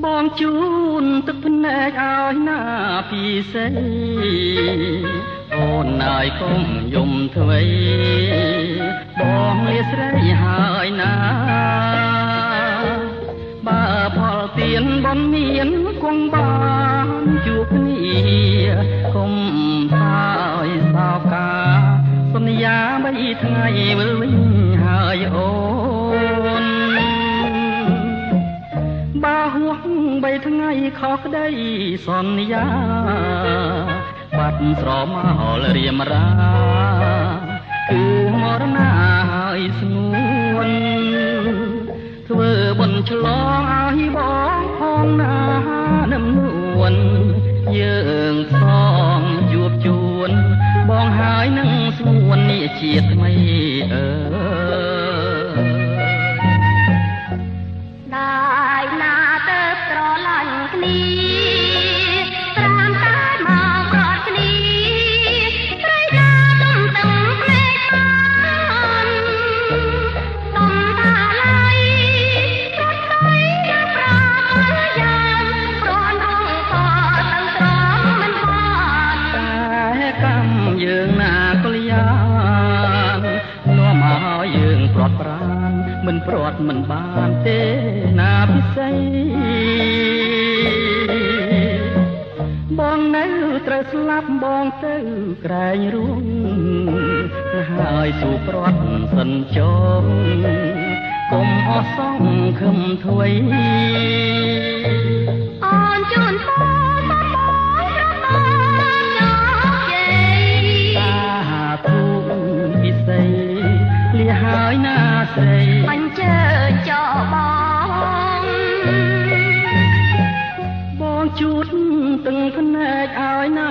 បងជូនទឹកភ្នែកឲ្យណាពីសេអូនណាយកុំយំធ្វេបងលាស្រីហើយណាបើផលទៀនបនមានគង់បានជួបគ្នាកុំហើយសោកាសន្យា3ថ្ងៃវិលវិញហើយអូនបើហួស3ថ្ងៃខុសក្តីសន្យាបាត់ស្រមហលរៀមរាគឺមរណាហើយស្ងួនធ្វើបុណ្យឆ្លងឲ្យបងផងណានឹមនួនយើងសងជួបជួនបងហើយនឹងស្ងួននេះជាតិថ្មីได้ណាទៅស្រឡាញ់គ្នាត្រាំតែមកកអត់គ្នាព្រៃណាទំតឹងភ្នែកបានទំតាឡៃរត់ទៅយ៉ាងប្រាយ៉ាងព្រោះនងក៏ទៅត្រង់មិនបានតែកម្មយើងណាកលយានាំឲ្យយើងព្រាត់ប្រានមិនព្រាត់មិនបានទេណាពិសីបងនៅត្រូវស្លាប់បងទៅក្រែងរួងហើយស៊ូព្រាត់សិនចងកុំអស់សងខឹមធ្វេអូនជូនបងបងប្រតចោជ័យតាធូពិសីលះហើយណាស្រីអញ្ជើញចោបងជូតទាំងភ្នែកឲ្យណា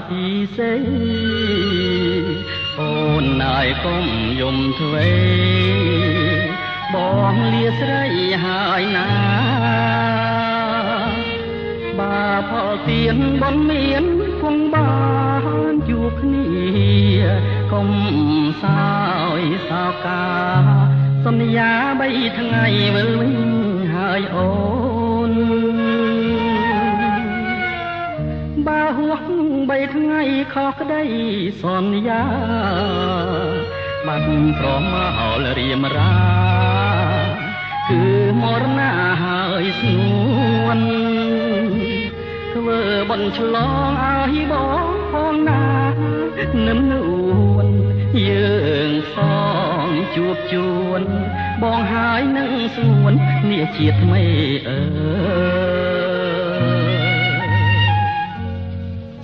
ពីសេអូនណាយកុំយំធ្វេបងលាស្រីហើយណាបើផលទៀនបនមានគង់បានជួបគ្នាកុំសោយសោកាសន្យា3ថ្ងៃវិលវិញហើយអូនបើហួស3ថ្ងៃខុសក្តីសន្យាបាត់ព្រមអលរៀមរាគឺមរណាហើយស្ងួនធ្វើបុណ្យឆ្លងឲ្យបងផងណានឹមនួនយើងសងជួបជួនបងហើយនឹងស្ងួននេះជាតិថ្មី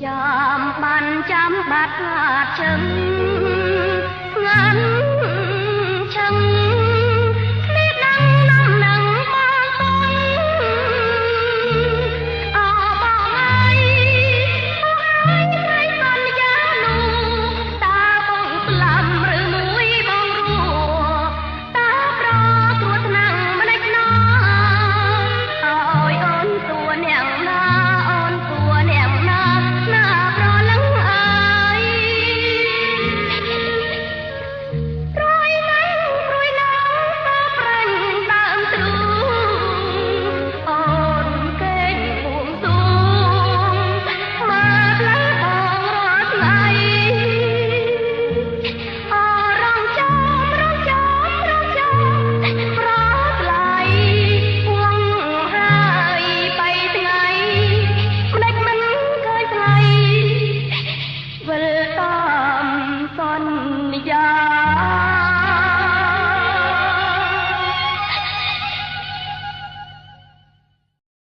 ចាំបានចាំបាត់ខាតជឹង